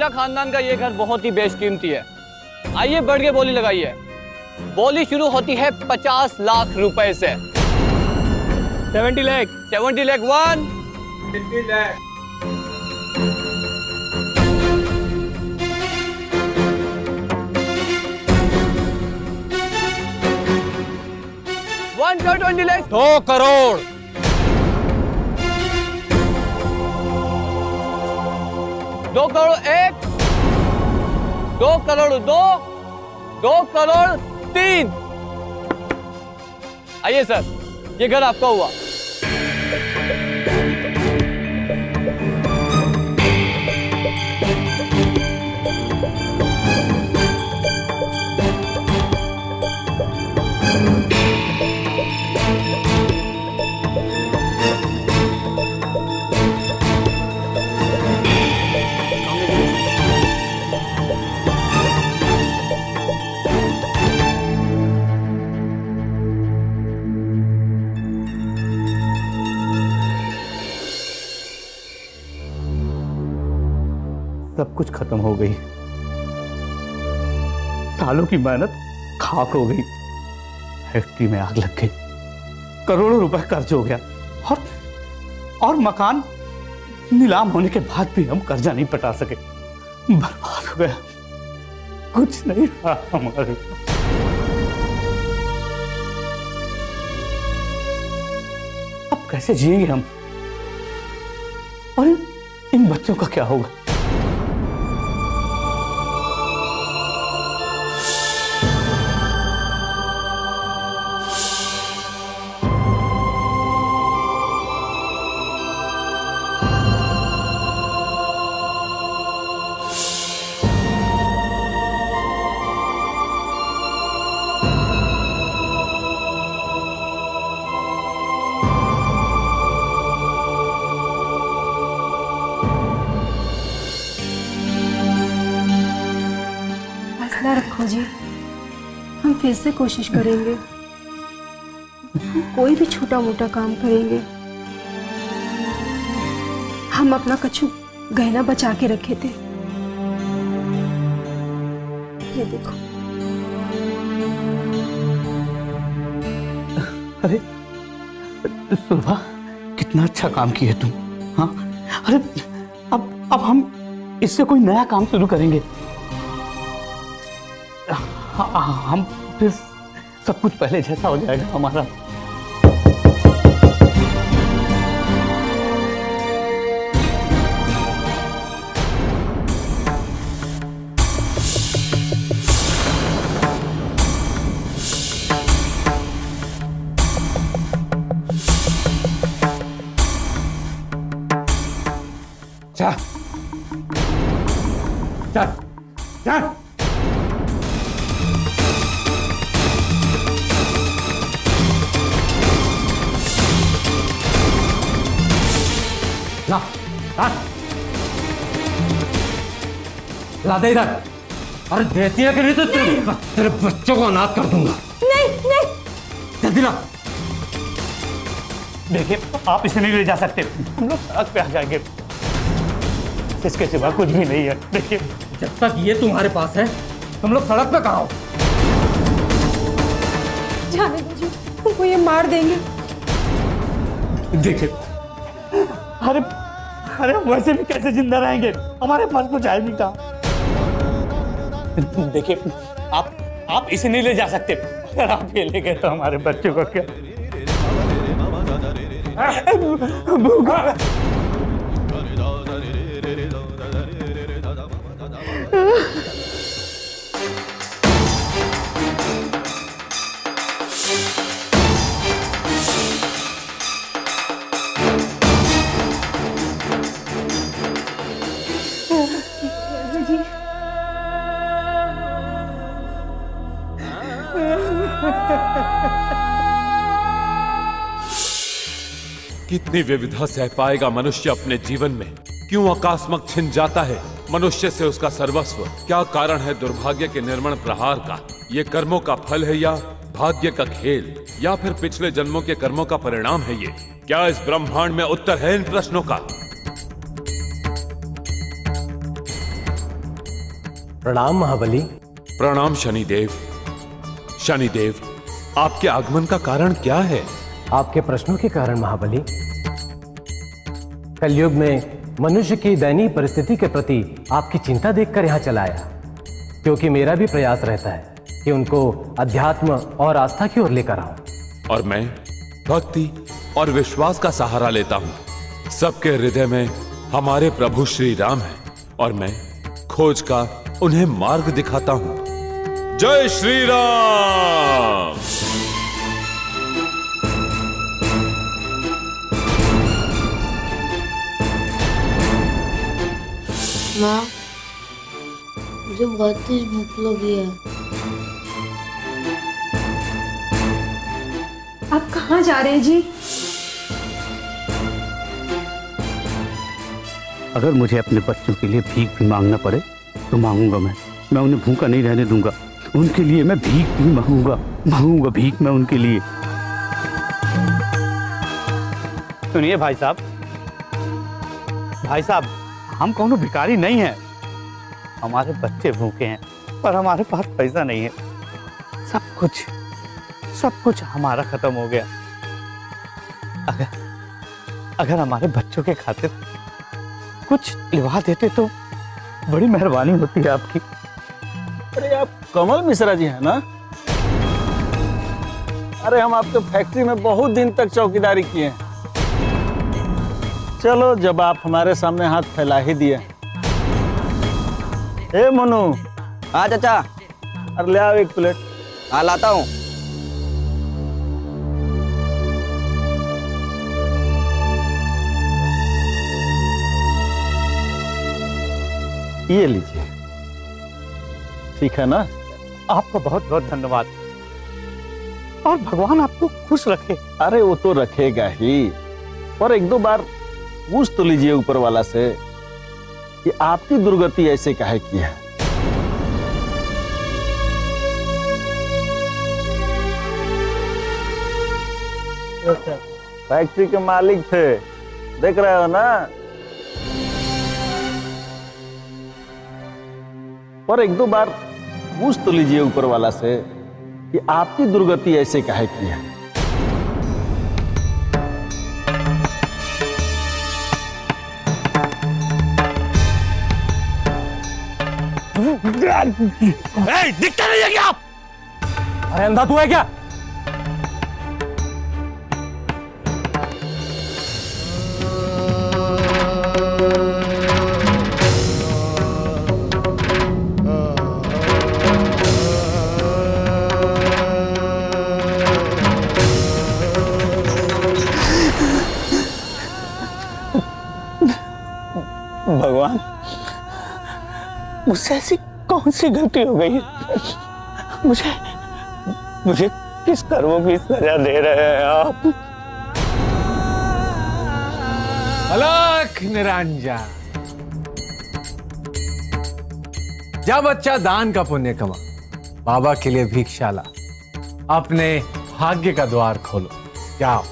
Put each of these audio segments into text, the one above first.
मीरा खानदान का ये घर बहुत ही बेशकीमती है। आइए बढ़ के बोली लगाइए। बोली शुरू होती है 50 लाख रुपए से। 70 लाख। 70 लाख 1, 50 लाख, 120 लाख, 2 करोड़, 2 करोड़ 1, 2 करोड़ 2, 2 करोड़ 3। आइए सर, ये घर आपका हुआ। सब कुछ खत्म हो गई, सालों की मेहनत खाक हो गई, फैक्ट्री में आग लग गई, करोड़ों रुपए कर्ज हो गया और मकान नीलाम होने के बाद भी हम कर्जा नहीं पटा सके, बर्बाद हो गया, कुछ नहीं रहा हमारे। अब कैसे जिएंगे हम, और इन बच्चों का क्या होगा? रखो जी, हम फिर से कोशिश करेंगे। कोई भी छोटा मोटा काम करेंगे। हम अपना कछु गहना बचा के रखे थे, ये देखो। अरे सुरभा, कितना अच्छा काम किया तुम। हाँ, अरे अब हम इससे कोई नया काम शुरू करेंगे। हम फिर सब कुछ पहले जैसा हो जाएगा हमारा। चल चल चल, ला ला ला दे इधर। अरे देती है कि नहीं तो तेरे बच्चों को अनाथ कर दूंगा। नहीं नहीं, जल्दी ला। देखिए, आप इसे नहीं ले जा सकते, हम लोग सड़क पे आ जाएंगे, इसके सिवा कुछ भी नहीं है। देखिए, जब तक ये तुम्हारे पास है तुम लोग सड़क पे कहाँ हो? जाने दीजिए, तुमको ये मार देंगे। देखिए, अरे वैसे भी कैसे जिंदा रहेंगे, हमारे पास कुछ है भी कहाँ। देखिए, आप इसे नहीं ले जा सकते, अगर आप ये ले गए तो हमारे बच्चों का क्या? भूखा। कितनी विविधता सह पाएगा मनुष्य अपने जीवन में? क्यों आकस्मिक छिन जाता है मनुष्य से उसका सर्वस्व? क्या कारण है दुर्भाग्य के निर्मण प्रहार का? ये कर्मों का फल है या भाग्य का खेल, या फिर पिछले जन्मों के कर्मों का परिणाम है ये? क्या इस ब्रह्मांड में उत्तर है इन प्रश्नों का? प्रणाम महाबली। प्रणाम शनिदेव। शनिदेव, आपके आगमन का कारण क्या है? आपके प्रश्नों के कारण महाबली। कलयुग में मनुष्य की दयनीय परिस्थिति के प्रति आपकी चिंता देखकर यहाँ चला आया, क्योंकि मेरा भी प्रयास रहता है कि उनको अध्यात्म और आस्था की ओर लेकर आऊं। और मैं भक्ति और विश्वास का सहारा लेता हूं। सबके हृदय में हमारे प्रभु श्री राम हैं और मैं खोज का उन्हें मार्ग दिखाता हूं। जय श्री राम। माँ, मुझे बहुत तेज भूख लगी है। आप कहाँ जा रहे हैं जी? अगर मुझे अपने बच्चों के लिए भीख भी मांगना पड़े तो मांगूंगा। मैं उन्हें भूखा नहीं रहने दूंगा। उनके लिए मैं भीख भी मांगूंगा भीख मैं उनके लिए। सुनिए भाई साहब, हम कौनो भिखारी नहीं हैं। हमारे बच्चे भूखे हैं पर हमारे पास पैसा नहीं है। सब कुछ हमारा खत्म हो गया। अगर हमारे बच्चों के खातिर कुछ लिवा देते तो बड़ी मेहरबानी होती है आपकी। अरे आप कमल मिश्रा जी हैं ना? अरे हम आपके फैक्ट्री में बहुत दिन तक चौकीदारी किए हैं। चलो, जब आप हमारे सामने हाथ फैला ही दिए। ए मोनू। हाँ चाचा। अरे ले आओ एक प्लेट। हाँ लाता हूँ। ये लीजिए। ठीक है ना? आपको बहुत बहुत धन्यवाद और भगवान आपको खुश रखे। अरे वो तो रखेगा ही, पर एक दो बार पूछ तो लीजिए ऊपर वाला से कि आपकी दुर्गति ऐसे काहे की है। फैक्ट्री के मालिक थे, देख रहे हो ना? पर एक दो बार पूछ तो लीजिए ऊपर वाला से कि आपकी दुर्गति ऐसे काहे की है। दिखता नहीं है क्या? अरे अंधा तू है क्या? भगवान, मुझसे ऐसी कौन सी गलती हो गई है? मुझे किस कर्मों की सजा दे रहे हैं आप? अलख निरंजन। जा बच्चा, दान का पुण्य कमा, बाबा के लिए भिक्षाला, अपने भाग्य का द्वार खोलो। जाओ।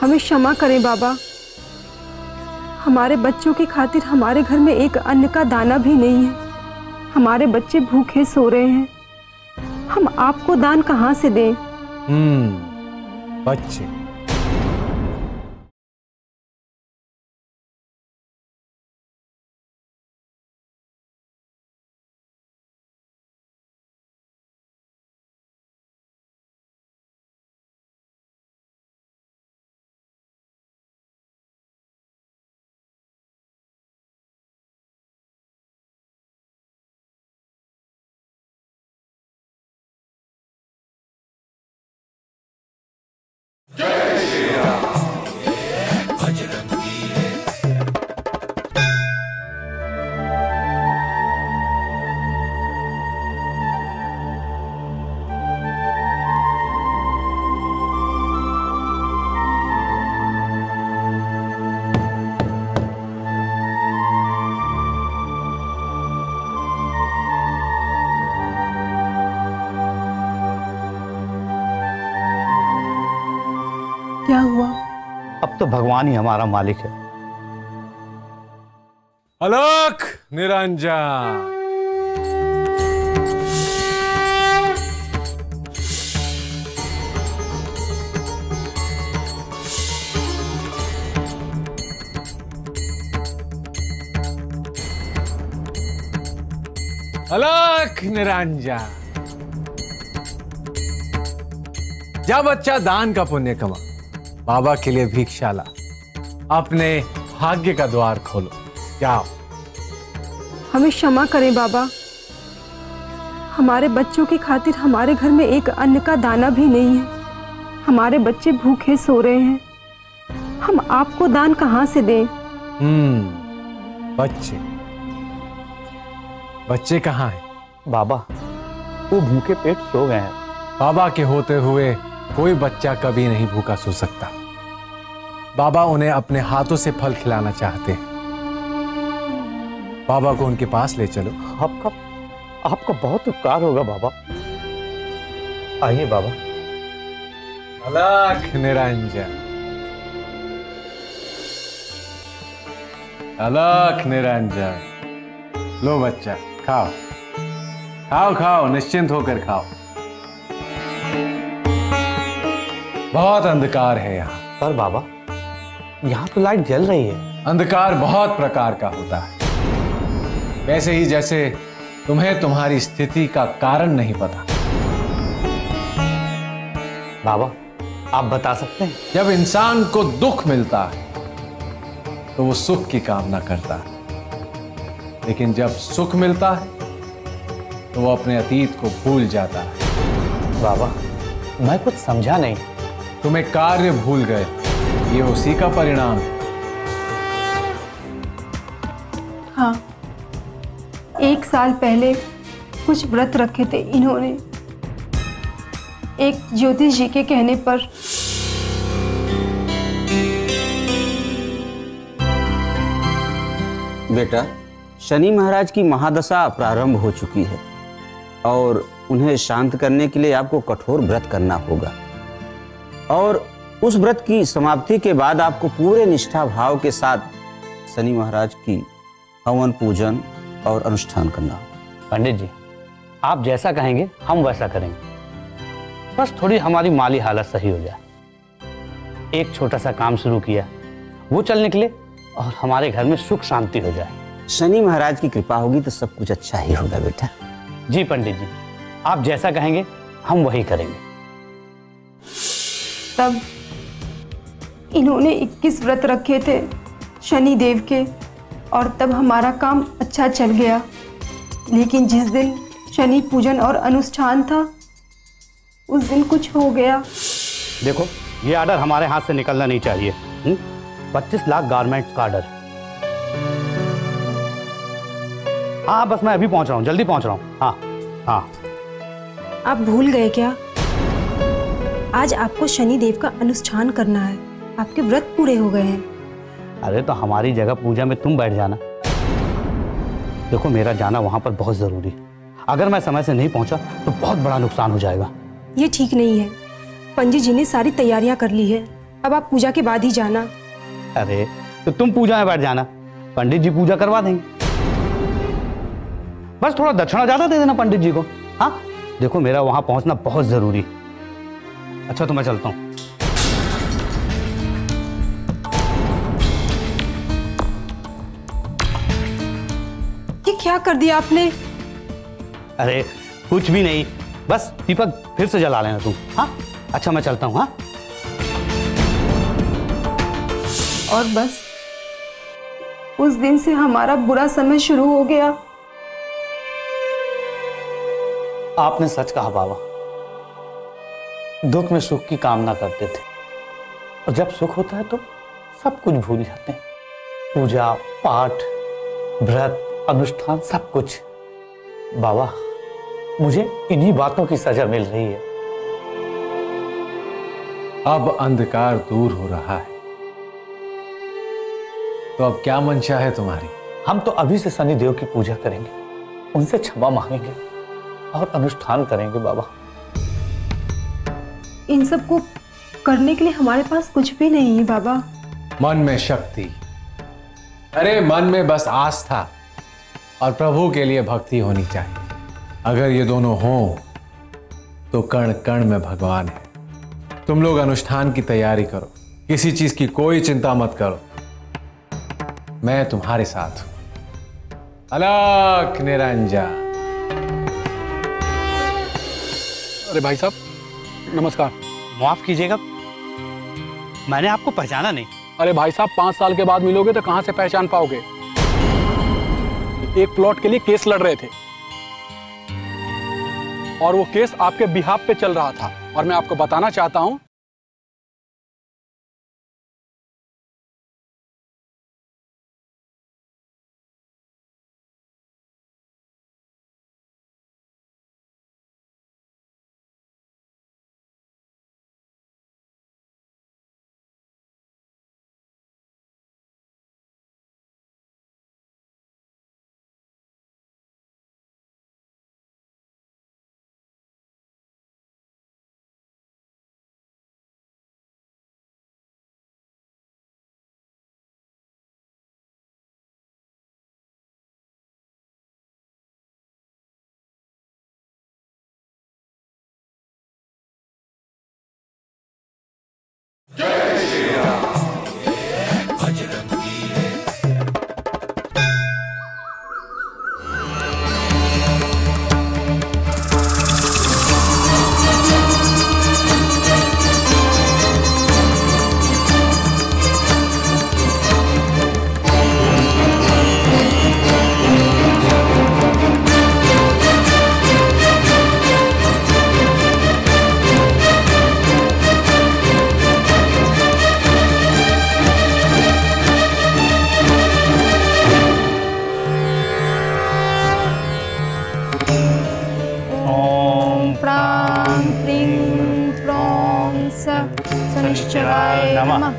हमें क्षमा करें बाबा, हमारे बच्चों की खातिर हमारे घर में एक अन्न का दाना भी नहीं है। हमारे बच्चे भूखे सो रहे हैं, हम आपको दान कहाँ से दें? बच्चे। क्या हुआ? अब तो भगवान ही हमारा मालिक है। अलख निरंजन। अलख निरंजन। जा बच्चा दान का पुण्य कमा, बाबा के लिए भिक्षाला, अपने भाग्य का द्वार खोलो। जाओ। हमें क्षमा करें बाबा, हमारे बच्चों की खातिर हमारे घर में एक अन्न का दाना भी नहीं है। हमारे बच्चे भूखे सो रहे हैं, हम आपको दान कहां से दें? बच्चे बच्चे कहाँ हैं? बाबा वो भूखे पेट सो गए हैं। बाबा के होते हुए कोई बच्चा कभी नहीं भूखा सो सकता। बाबा उन्हें अपने हाथों से फल खिलाना चाहते हैं। बाबा को उनके पास ले चलो। आपका बहुत उपकार होगा बाबा। आइए बाबा। अलख निरंजन, अलख निरंजन। लो बच्चा, खाओ खाओ खाओ, निश्चिंत होकर खाओ। बहुत अंधकार है यहाँ। पर बाबा यहाँ तो लाइट जल रही है। अंधकार बहुत प्रकार का होता है, वैसे ही जैसे तुम्हें तुम्हारी स्थिति का कारण नहीं पता। बाबा आप बता सकते हैं? जब इंसान को दुख मिलता है तो वो सुख की कामना करता है, लेकिन जब सुख मिलता है तो वो अपने अतीत को भूल जाता है। बाबा मैं कुछ समझा नहीं। तुम एक कार्य भूल गए, ये उसी का परिणाम है। हाँ, 1 साल पहले कुछ व्रत रखे थे इन्होंने। एक ज्योतिष जी के कहने पर बेटा, शनि महाराज की महादशा प्रारंभ हो चुकी है और उन्हें शांत करने के लिए आपको कठोर व्रत करना होगा। और उस व्रत की समाप्ति के बाद आपको पूरे निष्ठा भाव के साथ शनि महाराज की हवन पूजन और अनुष्ठान करना होगा। पंडित जी आप जैसा कहेंगे हम वैसा करेंगे, बस थोड़ी हमारी माली हालत सही हो जाए। एक छोटा सा काम शुरू किया, वो चल निकले और हमारे घर में सुख शांति हो जाए। शनि महाराज की कृपा होगी तो सब कुछ अच्छा ही होगा बेटा। जी पंडित जी, आप जैसा कहेंगे हम वही करेंगे। तब इन्होंने 21 व्रत रखे थे शनि देव के, और तब हमारा काम अच्छा चल गया। लेकिन जिस दिन शनि पूजन और अनुष्ठान था उस दिन कुछ हो गया। देखो ये ऑर्डर हमारे हाथ से निकलना नहीं चाहिए। 25 लाख गारमेंट्स का ऑर्डर। हाँ बस मैं अभी पहुंच रहा हूँ, जल्दी पहुंच रहा हूँ। हाँ हाँ। आप भूल गए क्या? आज आपको शनि देव का अनुष्ठान करना है, आपके व्रत पूरे हो गए हैं। अरे तो हमारी जगह पूजा में तुम बैठ जाना। देखो मेरा जाना वहां पर बहुत जरूरी है, अगर मैं समय से नहीं पहुंचा तो बहुत बड़ा नुकसान हो जाएगा। ये ठीक नहीं है। पंडित जी ने सारी तैयारियां कर ली है, अब आप पूजा के बाद ही जाना। अरे तो तुम पूजा में बैठ जाना, पंडित जी पूजा करवा देंगे। बस थोड़ा दक्षिणा ज्यादा दे देना पंडित जी को। हाँ देखो मेरा वहां पहुंचना बहुत जरूरी। अच्छा तो मैं चलता हूं। ये क्या कर दिया आपने? अरे कुछ भी नहीं, बस दीपक फिर से जला लेना तुम। हाँ अच्छा मैं चलता हूँ। हाँ और बस उस दिन से हमारा बुरा समय शुरू हो गया। आपने सच कहा बाबा, दुख में सुख की कामना करते थे और जब सुख होता है तो सब कुछ भूल जाते हैं। पूजा पाठ व्रत अनुष्ठान सब कुछ। बाबा मुझे इन्हीं बातों की सजा मिल रही है। अब अंधकार दूर हो रहा है, तो अब क्या मंशा है तुम्हारी? हम तो अभी से शनि देव की पूजा करेंगे, उनसे क्षमा मांगेंगे और अनुष्ठान करेंगे। बाबा इन सब को करने के लिए हमारे पास कुछ भी नहीं है बाबा। मन में शक्ति, अरे मन में बस आस्था और प्रभु के लिए भक्ति होनी चाहिए। अगर ये दोनों हों तो कण कण में भगवान है। तुम लोग अनुष्ठान की तैयारी करो, किसी चीज की कोई चिंता मत करो, मैं तुम्हारे साथ हूं। अलख निरंजन। अरे भाई साहब नमस्कार। माफ कीजिएगा, मैंने आपको पहचाना नहीं। अरे भाई साहब 5 साल के बाद मिलोगे तो कहां से पहचान पाओगे? एक प्लॉट के लिए केस लड़ रहे थे और वो केस आपके बिहाफ पे चल रहा था और मैं आपको बताना चाहता हूं शनिश्चराय नमः।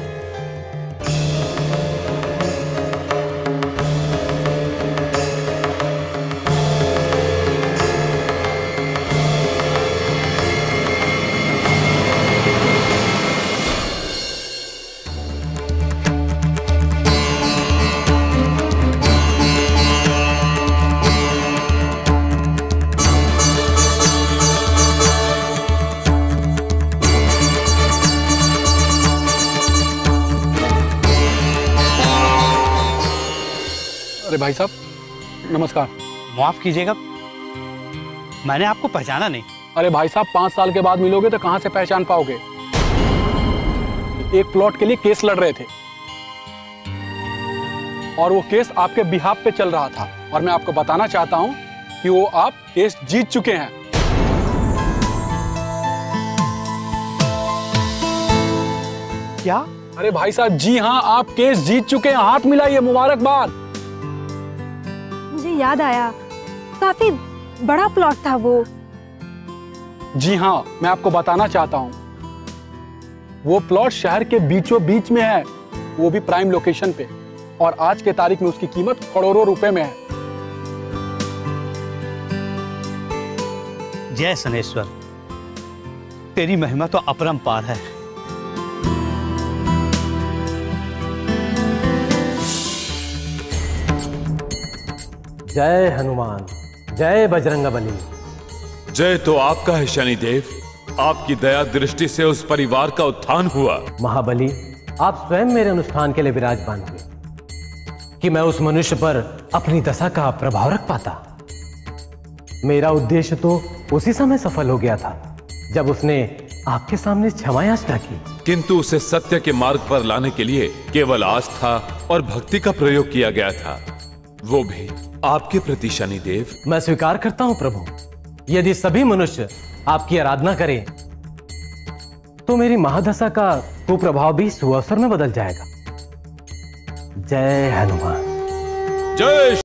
अरे भाई साहब नमस्कार। माफ कीजिएगा, मैंने आपको पहचाना नहीं। अरे भाई साहब 5 साल के बाद मिलोगे तो कहां से पहचान पाओगे? एक प्लॉट के लिए केस लड़ रहे थे और वो केस आपके बिहाफ पे चल रहा था और मैं आपको बताना चाहता हूं कि वो आप केस जीत चुके हैं। क्या? अरे भाई साहब जी हां, आप केस जीत चुके हैं। हाथ मिलाइए, मुबारकबाद। मुझे याद आया, काफी बड़ा प्लॉट था वो। जी हां, मैं आपको बताना चाहता हूं वो प्लॉट शहर के बीचों बीच में है, वो भी प्राइम लोकेशन पे, और आज के तारीख में उसकी कीमत करोड़ों रुपए में है। जय सनेश्वर, तेरी महिमा तो अपरंपार है। जय हनुमान, जय बजरंगबली। जय तो आपका है शनिदेव, आपकी दया दृष्टि से उस परिवार का उत्थान हुआ। महाबली, आप स्वयं मेरे अनुष्ठान के लिए विराजमान हुए कि मैं उस मनुष्य पर अपनी दशा का प्रभाव रख पाता। मेरा उद्देश्य तो उसी समय सफल हो गया था जब उसने आपके सामने क्षमा याचना की। किंतु उसे सत्य के मार्ग पर लाने के लिए केवल आस्था और भक्ति का प्रयोग किया गया था, वो भी आपके प्रति शनिदेव। मैं स्वीकार करता हूं प्रभु, यदि सभी मनुष्य आपकी आराधना करें तो मेरी महादशा का कुप्रभाव भी सुअवसर में बदल जाएगा। जय हनुमान। जय